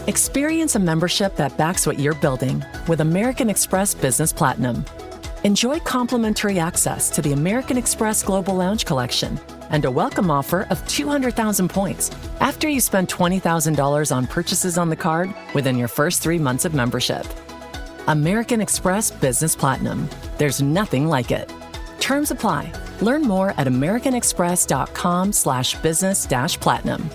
Experience a membership that backs what you're building with American Express Business Platinum. Enjoy complimentary access to the American Express Global Lounge Collection and a welcome offer of 200,000 points after you spend $20,000 on purchases on the card within your first 3 months of membership. American Express Business Platinum. There's nothing like it. Terms apply. Learn more at americanexpress.com/business-platinum.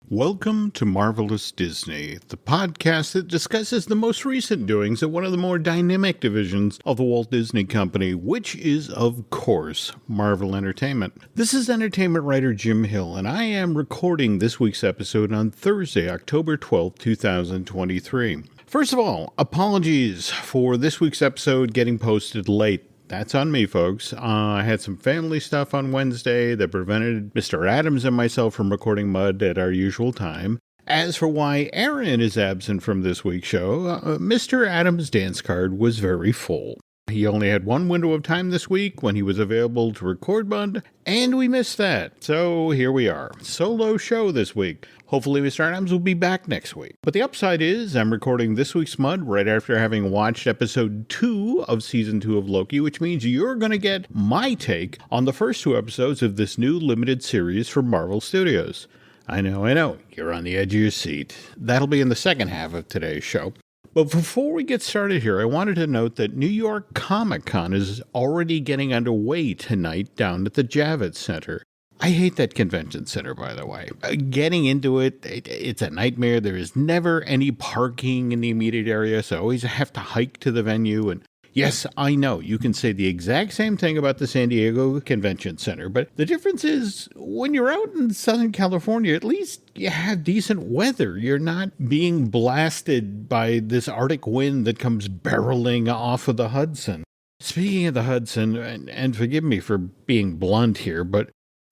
Welcome to Marvelous Disney, the podcast that discusses the most recent doings at one of the more dynamic divisions of the Walt Disney Company, which is, of course, Marvel Entertainment. This is entertainment writer Jim Hill, and I am recording this week's episode on Thursday, October 12th, 2023. First of all, apologies for this week's episode getting posted late. That's on me, folks. I had some family stuff on Wednesday that prevented Mr. Adams and myself from recording Mud at our usual time. As for why Aaron is absent from this week's show, Mr. Adams' dance card was very full. He only had one window of time this week when he was available to record Mud, and we missed that. So here we are. Solo show this week. Hopefully Mr. Adams will be back next week. But the upside is I'm recording this week's Mud right after having watched episode 2 of season 2 of Loki, which means you're going to get my take on the first 2 episodes of this new limited series from Marvel Studios. I know. You're on the edge of your seat. That'll be in the second half of today's show. But before we get started here, I wanted to note that New York Comic Con is already getting underway tonight down at the Javits Center. I hate that convention center, by the way. Getting into it's a nightmare. There is never any parking in the immediate area, so I always have to hike to the venue. And yes, I know, you can say the exact same thing about the San Diego Convention Center, but the difference is when you're out in Southern California, at least you have decent weather. You're not being blasted by this Arctic wind that comes barreling off of the Hudson. Speaking of the Hudson, and forgive me for being blunt here, but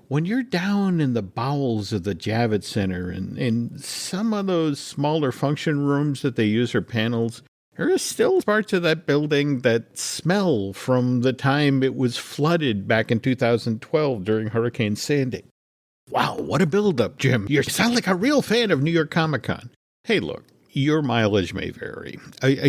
when you're down in the bowels of the Javits Center and in some of those smaller function rooms that they use for panels, there are still parts of that building that smell from the time it was flooded back in 2012 during Hurricane Sandy. Wow, what a build-up, Jim. You sound like a real fan of New York Comic Con. Hey, look. Your mileage may vary.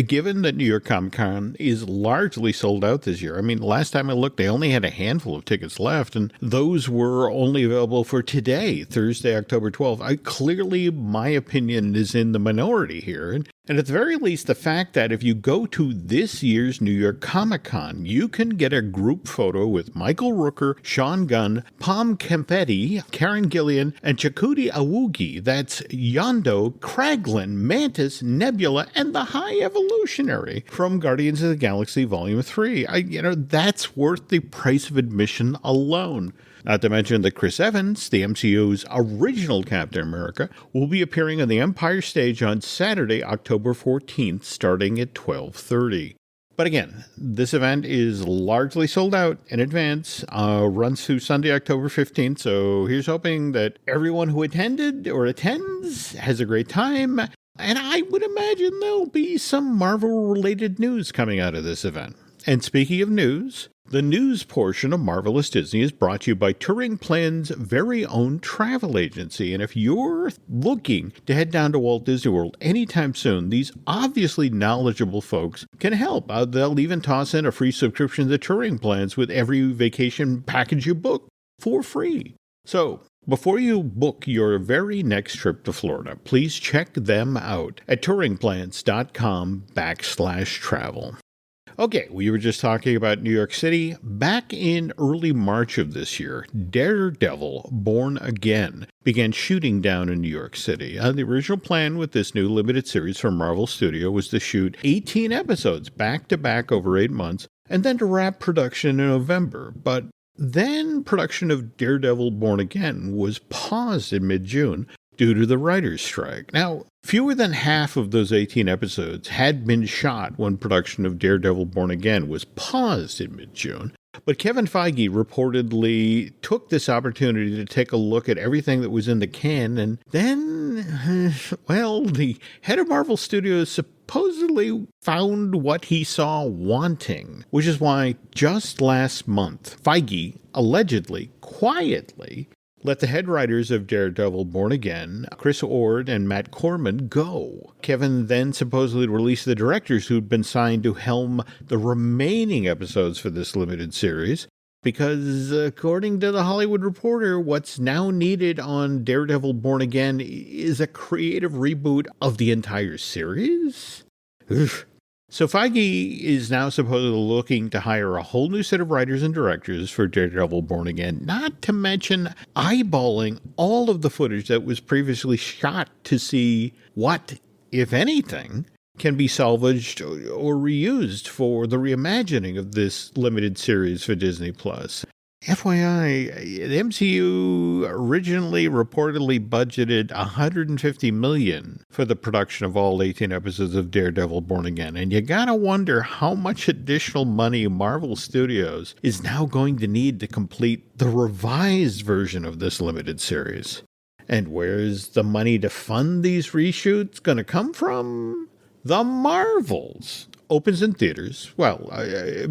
Given that New York Comic Con is largely sold out this year, I mean, last time I looked, they only had a handful of tickets left, and those were only available for today, Thursday, October 12th. Clearly, my opinion is in the minority here, and at the very least, the fact that if you go to this year's New York Comic Con, you can get a group photo with Michael Rooker, Sean Gunn, Pom Kempetti, Karen Gillian, and Chakudi Awugi. That's Yondo, Kraglin, Mantis, Nebula, and the High Evolutionary from Guardians of the Galaxy Volume 3. That's worth the price of admission alone. Not to mention that Chris Evans, the MCU's original Captain America, will be appearing on the Empire stage on Saturday, October 14th, starting at 12:30. But again, this event is largely sold out in advance, runs through Sunday, October 15th, so here's hoping that everyone who attended or attends has a great time, and I would imagine there'll be some Marvel-related news coming out of this event. And speaking of news, the news portion of Marvelous Disney is brought to you by Touring Plan's very own travel agency. And if you're looking to head down to Walt Disney World anytime soon, these obviously knowledgeable folks can help. They'll even toss in a free subscription to Touring Plans with every vacation package you book for free. So before you book your very next trip to Florida, please check them out at touringplans.com/travel. Okay, we were just talking about New York City. Back in early March of this year, Daredevil, Born Again, began shooting down in New York City. The original plan with this new limited series from Marvel Studio was to shoot 18 episodes back-to-back over 8 months, and then to wrap production in November. But then production of Daredevil, Born Again was paused in mid-June due to the writer's strike. Now, fewer than half of those 18 episodes had been shot when production of Daredevil Born Again was paused in mid-June. But Kevin Feige reportedly took this opportunity to take a look at everything that was in the can, and then, the head of Marvel Studios supposedly found what he saw wanting, which is why just last month, Feige allegedly, quietly, let the head writers of Daredevil Born Again, Chris Ord and Matt Corman, go. Kevin then supposedly released the directors who'd been signed to helm the remaining episodes for this limited series, because according to The Hollywood Reporter, what's now needed on Daredevil Born Again is a creative reboot of the entire series? Oof. So Feige is now supposedly looking to hire a whole new set of writers and directors for Daredevil Born Again, not to mention eyeballing all of the footage that was previously shot to see what, if anything, can be salvaged or reused for the reimagining of this limited series for Disney+. FYI, the MCU originally reportedly budgeted $150 million for the production of all 18 episodes of Daredevil Born Again, and you gotta wonder how much additional money Marvel Studios is now going to need to complete the revised version of this limited series. And where's the money to fund these reshoots gonna come from? The Marvels. Opens in theaters,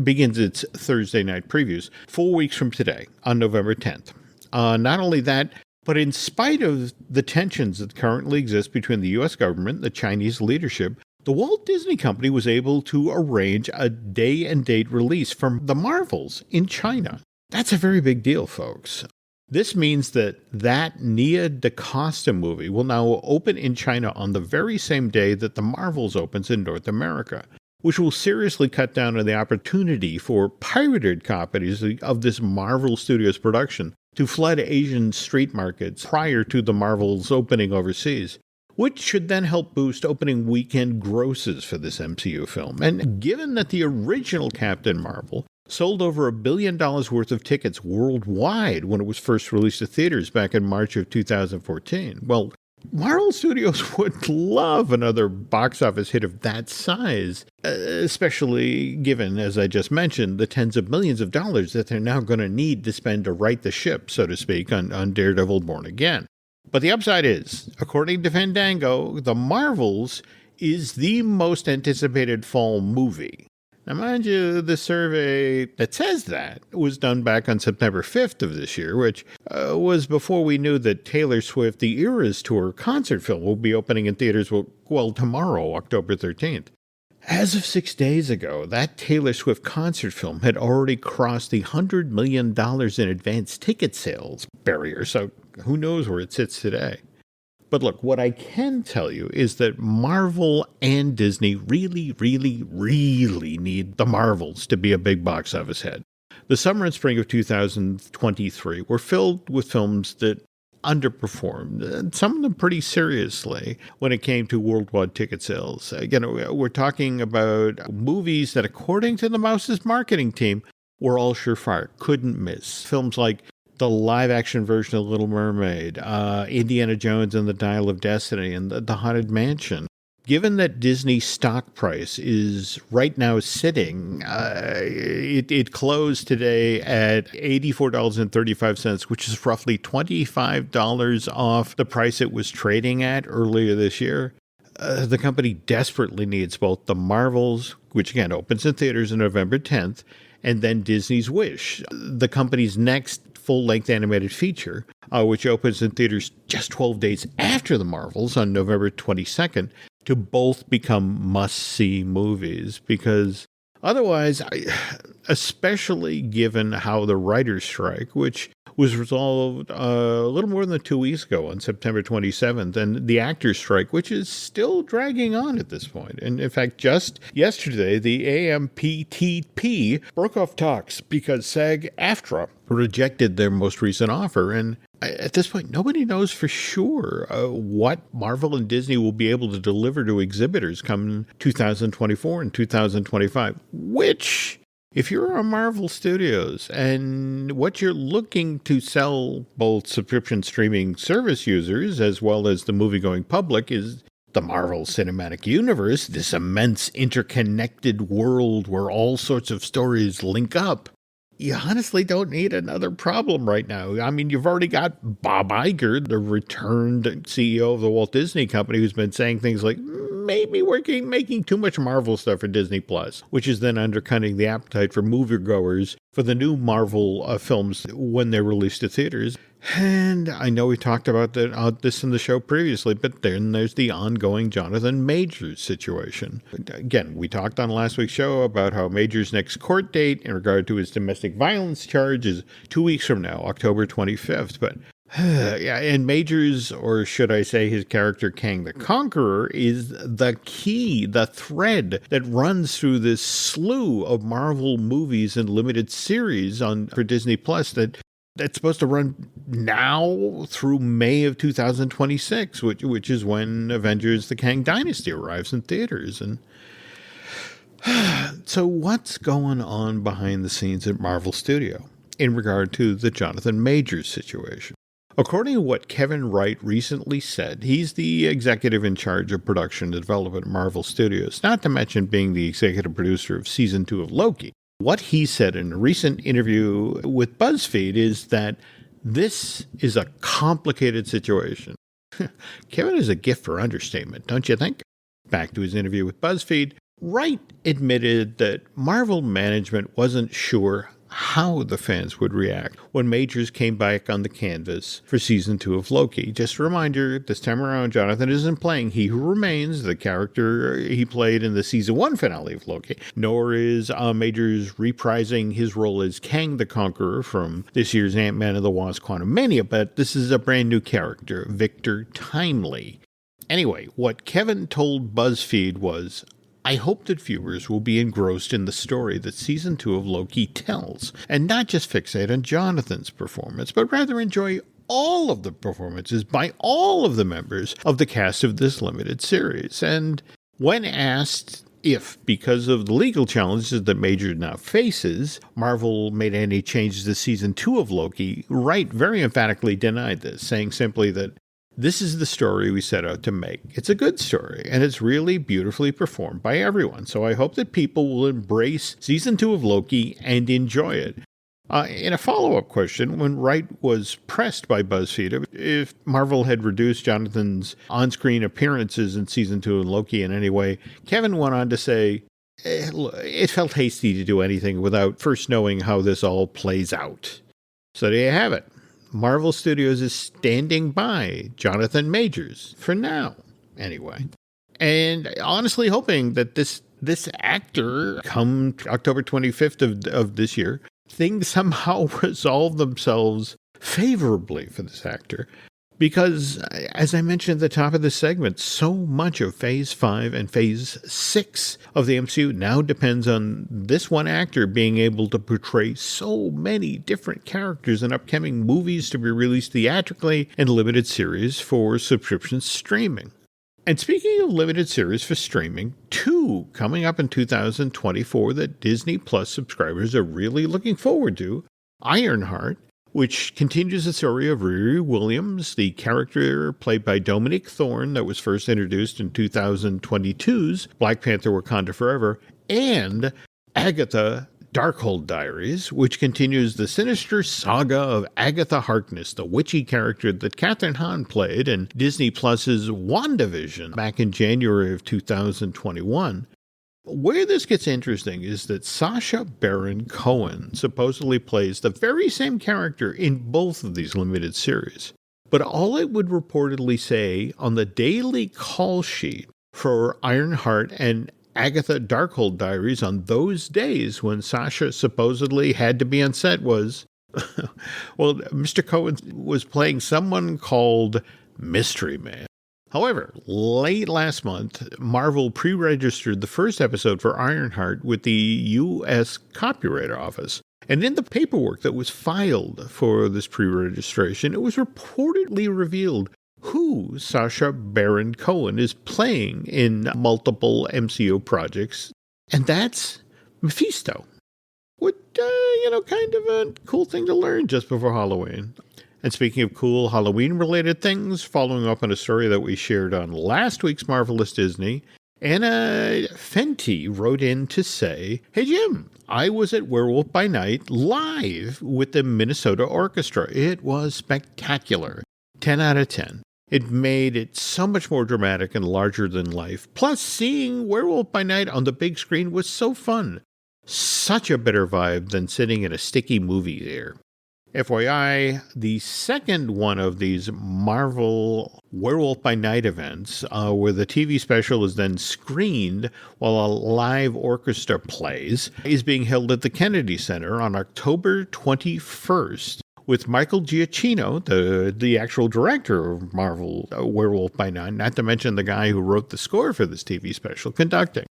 begins its Thursday night previews 4 weeks from today, on November 10th. Not only that, but in spite of the tensions that currently exist between the U.S. government and the Chinese leadership, the Walt Disney Company was able to arrange a day and date release from the Marvels in China. That's a very big deal, folks. This means that Nia DaCosta movie will now open in China on the very same day that the Marvels opens in North America, which will seriously cut down on the opportunity for pirated copies of this Marvel Studios production to flood Asian street markets prior to the Marvels opening overseas, which should then help boost opening weekend grosses for this MCU film. And given that the original Captain Marvel sold over $1 billion worth of tickets worldwide when it was first released to theaters back in March of 2014, well, Marvel Studios would love another box office hit of that size, especially given, as I just mentioned, the tens of millions of dollars that they're now going to need to spend to right the ship, so to speak, on Daredevil Born Again. But the upside is, according to Fandango, The Marvels is the most anticipated fall movie. Now, mind you, the survey that says that was done back on September 5th of this year, which was before we knew that Taylor Swift The Eras Tour concert film will be opening in theaters, tomorrow, October 13th. As of 6 days ago, that Taylor Swift concert film had already crossed the $100 million in advance ticket sales barrier, so who knows where it sits today. But look, what I can tell you is that Marvel and Disney really, really, really need the Marvels to be a big box office hit. The summer and spring of 2023 were filled with films that underperformed, some of them pretty seriously, when it came to worldwide ticket sales. Again, we're talking about movies that, according to the Mouse's marketing team, were all surefire, couldn't miss. Films like the live-action version of Little Mermaid, Indiana Jones and the Dial of Destiny, and the Haunted Mansion. Given that Disney's stock price is right now sitting, it closed today at $84.35, which is roughly $25 off the price it was trading at earlier this year. The company desperately needs both the Marvels, which again opens in theaters on November 10th, and then Disney's Wish, the company's next full-length animated feature, which opens in theaters just 12 days after the Marvels on November 22nd, to both become must-see movies. Because otherwise, especially given how the writer's strike, which was resolved a little more than 2 weeks ago on September 27th, and the actors' strike, which is still dragging on at this point. And in fact, just yesterday, the AMPTP broke off talks because SAG-AFTRA rejected their most recent offer. And at this point, nobody knows for sure what Marvel and Disney will be able to deliver to exhibitors come 2024 and 2025, which, if you're a Marvel Studios and what you're looking to sell both subscription streaming service users as well as the movie-going public is the Marvel Cinematic Universe, this immense interconnected world where all sorts of stories link up, you honestly don't need another problem right now. I mean, you've already got Bob Iger, the returned CEO of the Walt Disney Company, who's been saying things like, maybe we're making too much Marvel stuff for Disney+, which is then undercutting the appetite for moviegoers for the new Marvel films when they're released to theaters. And I know we talked about this in the show previously, but then there's the ongoing Jonathan Majors situation. Again, we talked on last week's show about how Majors' next court date in regard to his domestic violence charge is 2 weeks from now, October 25th. But yeah, and Majors, or should I say his character Kang the Conqueror, is the key, the thread that runs through this slew of Marvel movies and limited series for Disney Plus that's supposed to run now through May of 2026, which is when Avengers: The Kang Dynasty arrives in theaters. And so what's going on behind the scenes at Marvel Studio in regard to the Jonathan Majors situation? According to what Kevin Wright recently said, he's the executive in charge of production and development at Marvel Studios, not to mention being the executive producer of Season 2 of Loki. What he said in a recent interview with BuzzFeed is that this is a complicated situation. Kevin is a gift for understatement, don't you think? Back to his interview with BuzzFeed, Wright admitted that Marvel management wasn't sure how the fans would react when Majors came back on the canvas for Season 2 of Loki. Just a reminder, this time around, Jonathan isn't playing He Who Remains, the character he played in the Season 1 finale of Loki, nor is Majors reprising his role as Kang the Conqueror from this year's Ant-Man and the Wasp: Quantumania, but this is a brand new character, Victor Timely. Anyway, what Kevin told BuzzFeed was, I hope that viewers will be engrossed in the story that Season 2 of Loki tells, and not just fixate on Jonathan's performance, but rather enjoy all of the performances by all of the members of the cast of this limited series. And when asked if, because of the legal challenges that Majors now faces, Marvel made any changes to Season 2 of Loki, Wright very emphatically denied this, saying simply that this is the story we set out to make. It's a good story, and it's really beautifully performed by everyone. So I hope that people will embrace Season 2 of Loki and enjoy it. In a follow-up question, when Wright was pressed by BuzzFeed if Marvel had reduced Jonathan's on-screen appearances in Season 2 of Loki in any way, Kevin went on to say, it felt hasty to do anything without first knowing how this all plays out. So there you have it. Marvel Studios is standing by Jonathan Majors, for now, anyway. And honestly hoping that this actor, come October 25th of this year, things somehow resolve themselves favorably for this actor. Because, as I mentioned at the top of this segment, so much of Phase 5 and Phase 6 of the MCU now depends on this one actor being able to portray so many different characters in upcoming movies to be released theatrically and limited series for subscription streaming. And speaking of limited series for streaming, 2 coming up in 2024 that Disney Plus subscribers are really looking forward to, Ironheart, which continues the story of Riri Williams, the character played by Dominique Thorne that was first introduced in 2022's Black Panther: Wakanda Forever, and Agatha Darkhold Diaries, which continues the sinister saga of Agatha Harkness, the witchy character that Kathryn Hahn played in Disney Plus's WandaVision back in January of 2021. Where this gets interesting is that Sacha Baron Cohen supposedly plays the very same character in both of these limited series. But all it would reportedly say on the daily call sheet for Ironheart and Agatha Darkhold Diaries on those days when Sacha supposedly had to be on set was, well, Mr. Cohen was playing someone called Mystery Man. However, late last month, Marvel pre-registered the first episode for Ironheart with the U.S. Copyright Office. And in the paperwork that was filed for this pre-registration, it was reportedly revealed who Sacha Baron Cohen is playing in multiple MCU projects. And that's Mephisto. What, kind of a cool thing to learn just before Halloween. And speaking of cool Halloween-related things, following up on a story that we shared on last week's Marvelous Disney, Anna Fenty wrote in to say, "Hey Jim, I was at Werewolf by Night live with the Minnesota Orchestra. It was spectacular. 10 out of 10. It made it so much more dramatic and larger than life. Plus, seeing Werewolf by Night on the big screen was so fun. Such a better vibe than sitting in a sticky movie theater." FYI, the second one of these Marvel Werewolf by Night events, where the TV special is then screened while a live orchestra plays, is being held at the Kennedy Center on October 21st. With Michael Giacchino, the actual director of Marvel Werewolf by Night, not to mention the guy who wrote the score for this TV special, conducting.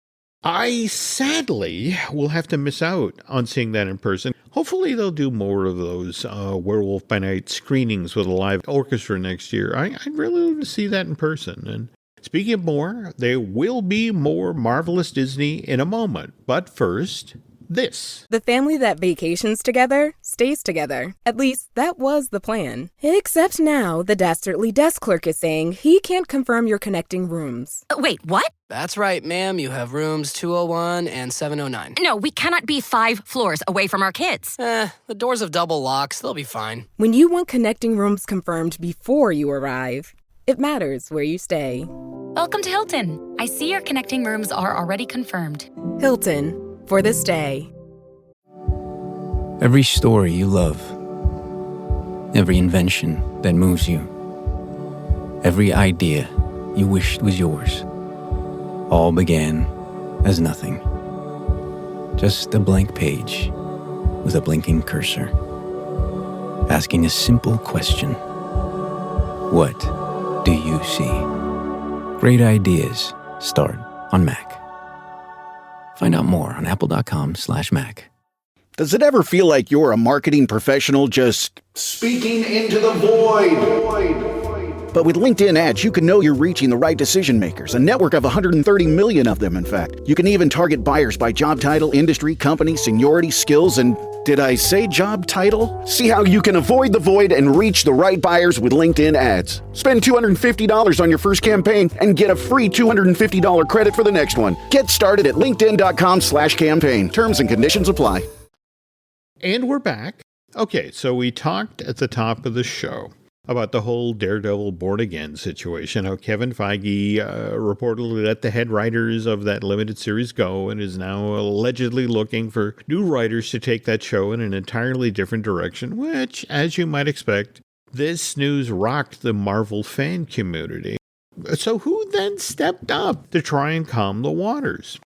I sadly will have to miss out on seeing that in person. Hopefully they'll do more of those Werewolf by Night screenings with a live orchestra next year. I'd really love to see that in person. And speaking of more, there will be more Marvelous Disney in a moment. But first, this. The family that vacations together stays together. At least that was the plan. Except now the dastardly desk clerk is saying he can't confirm your connecting rooms. Wait, what? That's right, ma'am. You have rooms 201 and 709. No, we cannot be 5 floors away from our kids. The doors have double locks. They'll be fine. When you want connecting rooms confirmed before you arrive, it matters where you stay. Welcome to Hilton. I see your connecting rooms are already confirmed. Hilton. For this day. Every story you love, every invention that moves you, every idea you wished was yours, all began as nothing. Just a blank page with a blinking cursor, asking a simple question. What do you see? Great ideas start on Mac. Find out more on apple.com/Mac. Does it ever feel like you're a marketing professional just speaking into the void? But with LinkedIn ads, you can know you're reaching the right decision makers, a network of 130 million of them, in fact. You can even target buyers by job title, industry, company, seniority, skills, and did I say job title? See how you can avoid the void and reach the right buyers with LinkedIn ads. Spend $250 on your first campaign and get a free $250 credit for the next one. Get started at linkedin.com/campaign. Terms and conditions apply. And we're back. Okay, so we talked at the top of the show about the whole Daredevil Born Again situation, how Kevin Feige reportedly let the head writers of that limited series go and is now allegedly looking for new writers to take that show in an entirely different direction, which, as you might expect, this news rocked the Marvel fan community. So who then stepped up to try and calm the waters?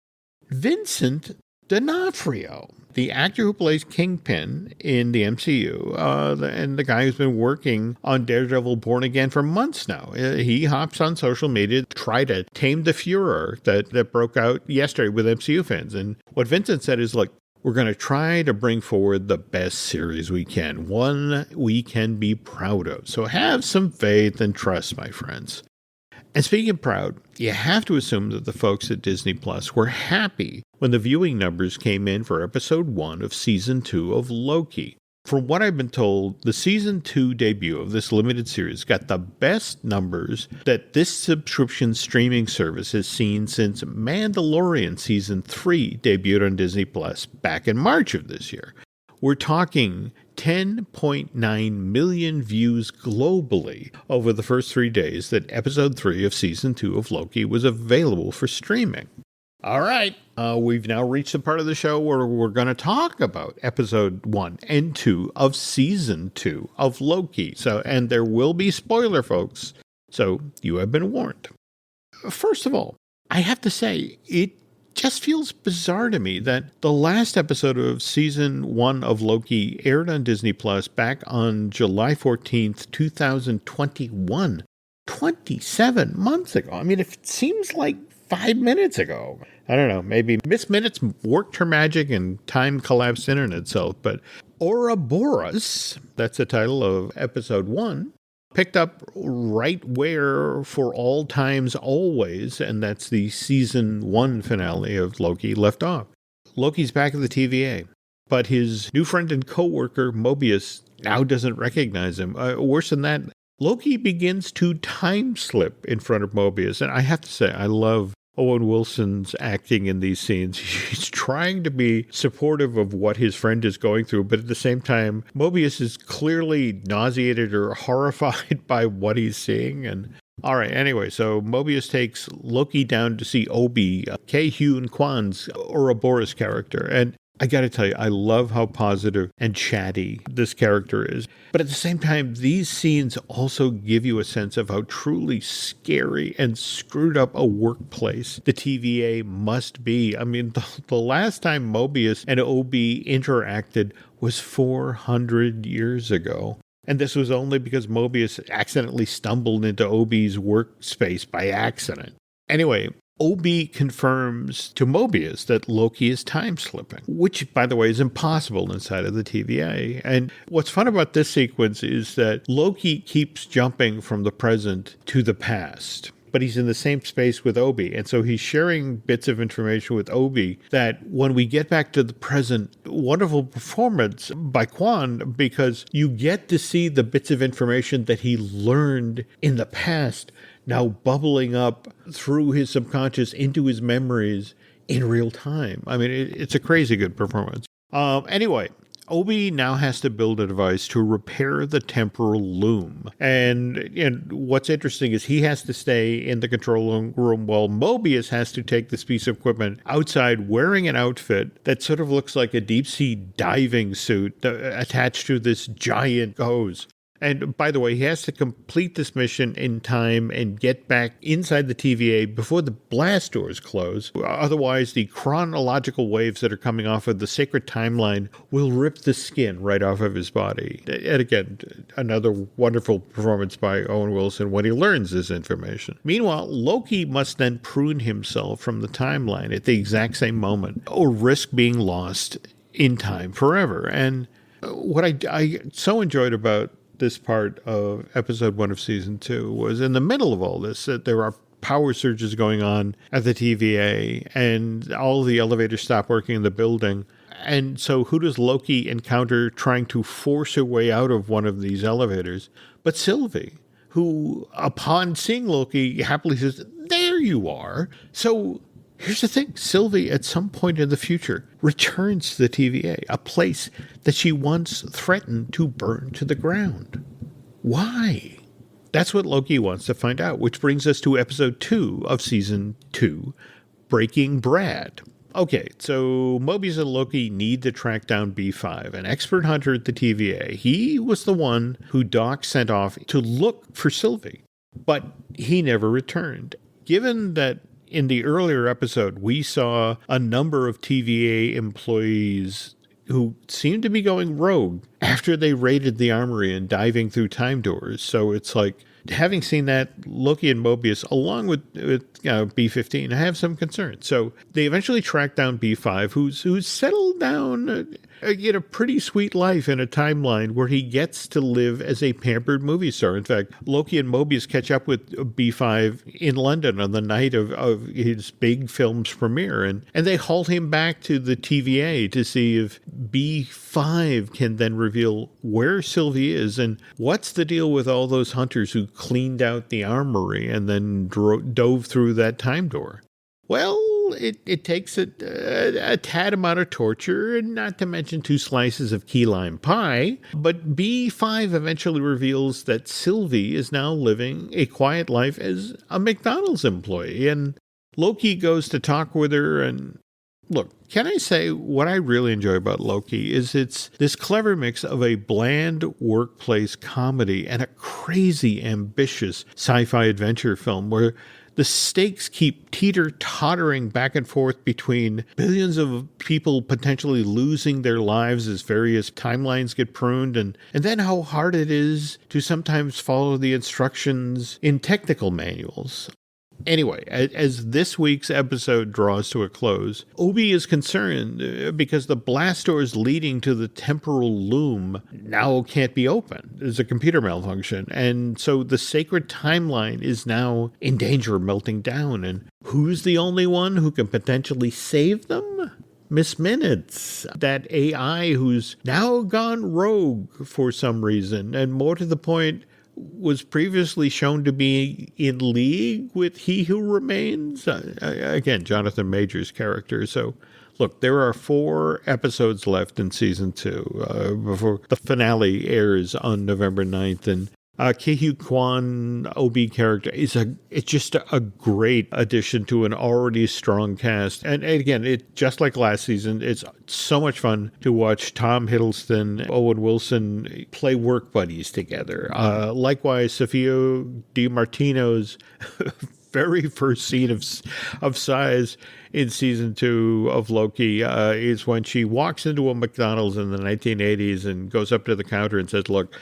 Vincent D'Onofrio, the actor who plays Kingpin in the MCU, and the guy who's been working on Daredevil Born Again for months now. He hops on social media to try to tame the furor that broke out yesterday with MCU fans. And what Vincent said is, look, we're going to try to bring forward the best series we can, one we can be proud of. So have some faith and trust, my friends. And speaking of proud, you have to assume that the folks at Disney Plus were happy when the viewing numbers came in for episode 1 of season 2 of Loki. From what I've been told, the season 2 debut of this limited series got the best numbers that this subscription streaming service has seen since Mandalorian season 3 debuted on Disney Plus back in March of this year. We're talking 10.9 million views globally over the first 3 days that episode 3 of season 2 of Loki was available for streaming. All right, we've now reached the part of the show where we're going to talk about episode 1 and 2 of season 2 of Loki. And there will be spoiler, folks, so you have been warned. First of all, I have to say, it just feels bizarre to me that the last episode of season 1 of Loki aired on Disney Plus back on July 14th, 2021, 27 months ago. I mean, it seems like 5 minutes ago. I don't know, maybe Miss Minutes worked her magic and time collapsed in on itself, but Ouroboros, that's the title of episode 1, picked up right where For All Times Always, and that's the season 1 finale of Loki, left off. Loki's back at the TVA, but his new friend and co-worker Mobius now doesn't recognize him. Worse than that, Loki begins to time slip in front of Mobius, and I have to say, I love Owen Wilson's acting in these scenes. He's trying to be supportive of what his friend is going through, but at the same time, Mobius is clearly nauseated or horrified by what he's seeing. And all right, anyway, so Mobius takes Loki down to see Obi, Kei-Hyun Kwan's Ouroboros character, and I got to tell you, I love how positive and chatty this character is. But at the same time, these scenes also give you a sense of how truly scary and screwed up a workplace the TVA must be. I mean, the last time Mobius and OB interacted was 400 years ago. And this was only because Mobius accidentally stumbled into OB's workspace by accident. Anyway, OB confirms to Mobius that Loki is time-slipping, which, by the way, is impossible inside of the TVA. And what's fun about this sequence is that Loki keeps jumping from the present to the past, but he's in the same space with Obi. And so he's sharing bits of information with Obi that when we get back to the present, wonderful performance by Quan, because you get to see the bits of information that he learned in the past now bubbling up through his subconscious into his memories in real time. I mean, it's a crazy good performance. Anyway, Obi now has to build a device to repair the temporal loom. And what's interesting is he has to stay in the control room while Mobius has to take this piece of equipment outside wearing an outfit that sort of looks like a deep-sea diving suit attached to this giant hose. And by the way, he has to complete this mission in time and get back inside the TVA before the blast doors close. Otherwise, the chronological waves that are coming off of the sacred timeline will rip the skin right off of his body. And again, another wonderful performance by Owen Wilson when he learns this information. Meanwhile, Loki must then prune himself from the timeline at the exact same moment or risk being lost in time forever. And what I so enjoyed about this part of episode 1 of season 2 was in the middle of all this, that there are power surges going on at the TVA and all the elevators stop working in the building. And so who does Loki encounter trying to force her way out of one of these elevators? But Sylvie, who upon seeing Loki happily says, "There you are." So here's the thing. Sylvie, at some point in the future, returns to the TVA, a place that she once threatened to burn to the ground. Why? That's what Loki wants to find out, which brings us to episode 2 of season 2, Breaking Brad. Okay, so Mobius and Loki need to track down B5, an expert hunter at the TVA. He was the one who Doc sent off to look for Sylvie, but he never returned. Given that in the earlier episode, we saw a number of TVA employees who seemed to be going rogue after they raided the armory and diving through time doors. So it's like, having seen that, Loki and Mobius, along with B-15, I have some concerns. So they eventually track down B5, who's settled down a pretty sweet life in a timeline where he gets to live as a pampered movie star. In fact, Loki and Mobius catch up with B5 in London on the night of his big film's premiere, and they haul him back to the TVA to see if B5 can then reveal where Sylvie is and what's the deal with all those hunters who cleaned out the armory and then dove through that time door. Well, it takes a tad amount of torture, and not to mention 2 slices of key lime pie, but B5 eventually reveals that Sylvie is now living a quiet life as a McDonald's employee, and Loki goes to talk with her. And look, can I say what I really enjoy about Loki is it's this clever mix of a bland workplace comedy and a crazy ambitious sci-fi adventure film where the stakes keep teeter-tottering back and forth between billions of people potentially losing their lives as various timelines get pruned, and then how hard it is to sometimes follow the instructions in technical manuals. Anyway, as this week's episode draws to a close, Obi is concerned because the blast doors leading to the temporal loom now can't be opened. There's a computer malfunction, and so the sacred timeline is now in danger of melting down. And who's the only one who can potentially save them? Miss Minutes, that AI who's now gone rogue for some reason, and more to the point, was previously shown to be in league with He Who Remains. Again, Jonathan Major's character. So, look, there are 4 episodes left in season 2 before the finale airs on November 9th. And Ki-Hugh Kwan OB character it's just a great addition to an already strong cast. And again, it just like last season, it's so much fun to watch Tom Hiddleston, Owen Wilson play work buddies together. Likewise, Sophia DiMartino's very first scene of size in season 2 of Loki is when she walks into a McDonald's in the 1980s and goes up to the counter and says, "Look,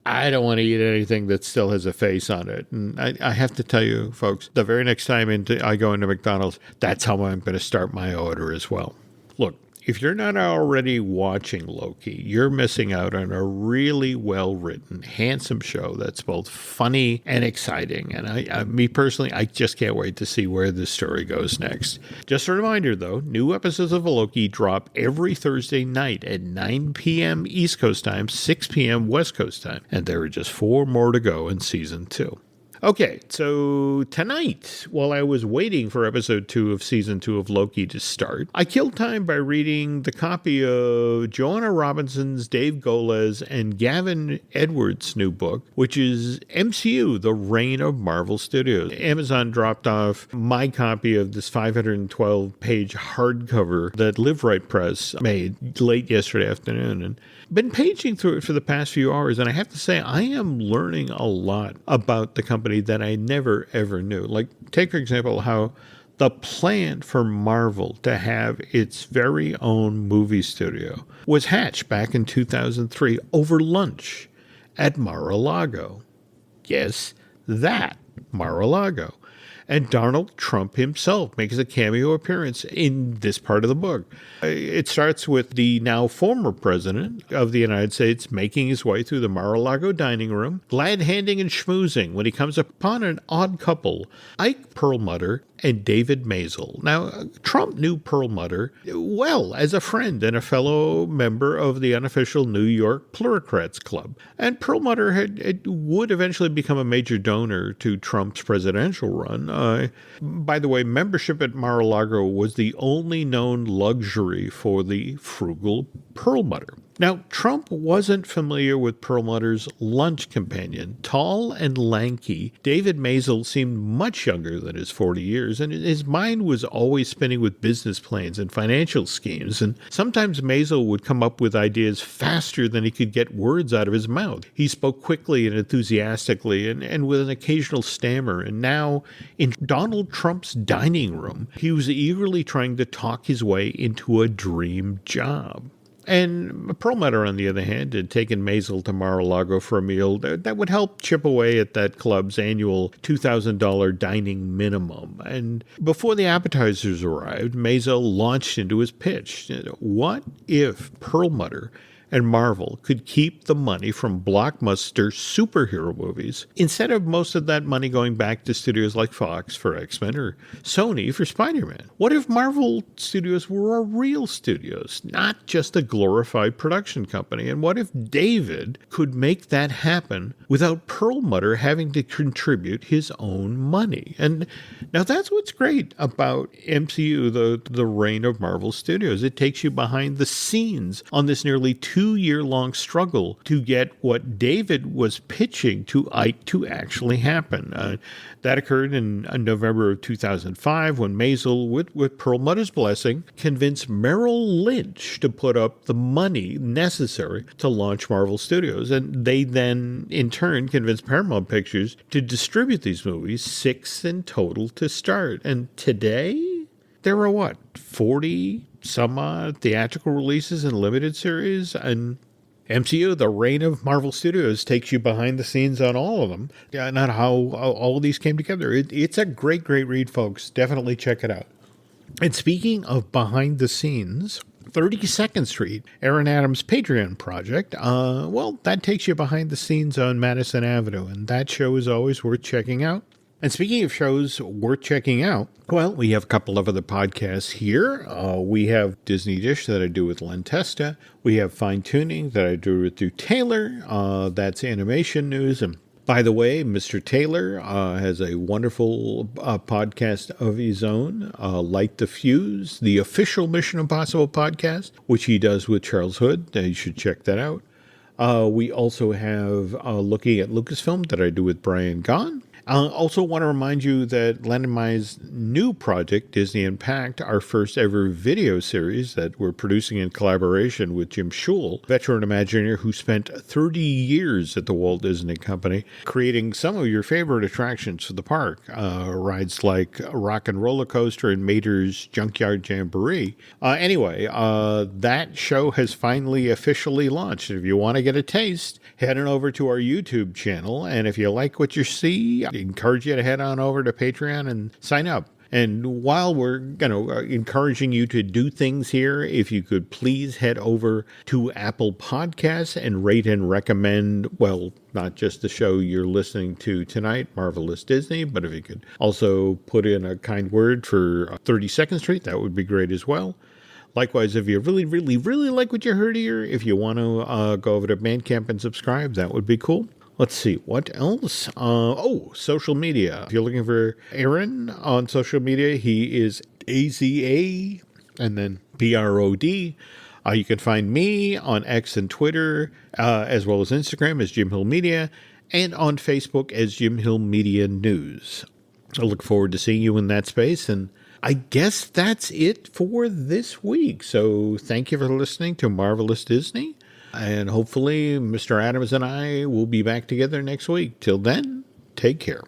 I don't want to eat anything that still has a face on it." And I have to tell you, folks, the very next time I go into McDonald's, that's how I'm going to start my order as well. Look, if you're not already watching Loki, you're missing out on a really well-written, handsome show that's both funny and exciting. And me personally, I just can't wait to see where this story goes next. Just a reminder, though, new episodes of Loki drop every Thursday night at 9 p.m. East Coast time, 6 p.m. West Coast time. And there are just 4 more to go in season 2. Okay, so tonight, while I was waiting for episode 2 of season 2 of Loki to start, I killed time by reading the copy of Joanna Robinson's, Dave Goles, and Gavin Edwards' new book, which is MCU, The Reign of Marvel Studios. Amazon dropped off my copy of this 512-page hardcover that Live Right Press made late yesterday afternoon, and been paging through it for the past few hours, and I have to say I am learning a lot about the company that I never, ever knew. Like, take, for example, how the plan for Marvel to have its very own movie studio was hatched back in 2003 over lunch at Mar-a-Lago. Yes, that Mar-a-Lago. And Donald Trump himself makes a cameo appearance in this part of the book. It starts with the now former president of the United States making his way through the Mar-a-Lago dining room, glad-handing and schmoozing when he comes upon an odd couple, Ike Perlmutter and David Maisel. Now, Trump knew Perlmutter well as a friend and a fellow member of the unofficial New York Plurocrats Club. And Perlmutter would eventually become a major donor to Trump's presidential run. By the way, membership at Mar-a-Lago was the only known luxury for the frugal Perlmutter. Now, Trump wasn't familiar with Perlmutter's lunch companion. Tall and lanky, David Maisel seemed much younger than his 40 years, and his mind was always spinning with business plans and financial schemes, and sometimes Maisel would come up with ideas faster than he could get words out of his mouth. He spoke quickly and enthusiastically and with an occasional stammer, and now, in Donald Trump's dining room, he was eagerly trying to talk his way into a dream job. And Perlmutter, on the other hand, had taken Maisel to Mar-a-Lago for a meal that would help chip away at that club's annual $2,000 dining minimum. And before the appetizers arrived, Maisel launched into his pitch. What if Perlmutter and Marvel could keep the money from blockbuster superhero movies instead of most of that money going back to studios like Fox for X-Men or Sony for Spider-Man? What if Marvel Studios were a real studios, not just a glorified production company? And what if David could make that happen without Perlmutter having to contribute his own money? And now that's what's great about MCU, the reign of Marvel Studios. It takes you behind the scenes on this nearly 2-year-long struggle to get what David was pitching to Ike to actually happen. That occurred in November of 2005 when Maisel, with Perlmutter's blessing, convinced Merrill Lynch to put up the money necessary to launch Marvel Studios. And they then, in turn, convinced Paramount Pictures to distribute these movies, 6 in total to start. And today, there are 40 some theatrical releases and limited series, and MCU, the reign of Marvel Studios, takes you behind the scenes on all of them, and on how all of these came together. It's a great, great read, folks. Definitely check it out. And speaking of behind the scenes, 32nd Street, Aaron Adams' Patreon project, that takes you behind the scenes on Madison Avenue, and that show is always worth checking out. And speaking of shows worth checking out, we have a couple of other podcasts here. We have Disney Dish that I do with Len Testa. We have Fine Tuning that I do with Drew Taylor. That's animation news. And by the way, Mr. Taylor has a wonderful podcast of his own, Light the Fuse, the official Mission Impossible podcast, which he does with Charles Hood. You should check that out. We also have Looking at Lucasfilm that I do with Brian Gahn. I also want to remind you that Len and Mai's new project, Disney Impact, our first ever video series that we're producing in collaboration with Jim Schul, veteran Imagineer who spent 30 years at the Walt Disney Company, creating some of your favorite attractions for the park. Rides like Rock and Roller Coaster and Mater's Junkyard Jamboree. That show has finally officially launched. If you want to get a taste, head on over to our YouTube channel. And if you like what you see, I encourage you to head on over to Patreon and sign up. And while we're encouraging you to do things here, if you could please head over to Apple Podcasts and rate and recommend, well, not just the show you're listening to tonight, Marvelous Disney, but if you could also put in a kind word for 32nd Street, that would be great as well. Likewise, if you really, really, really like what you heard here, if you want to go over to Bandcamp and subscribe, that would be cool. Let's see, what else? Social media. If you're looking for Aaron on social media, he is AZA and then PROD. You can find me on X and Twitter, as well as Instagram as Jim Hill Media, and on Facebook as Jim Hill Media News. I look forward to seeing you in that space, and I guess that's it for this week. So thank you for listening to Marvelous Disney. And hopefully Mr. Adams and I will be back together next week. Till then, take care.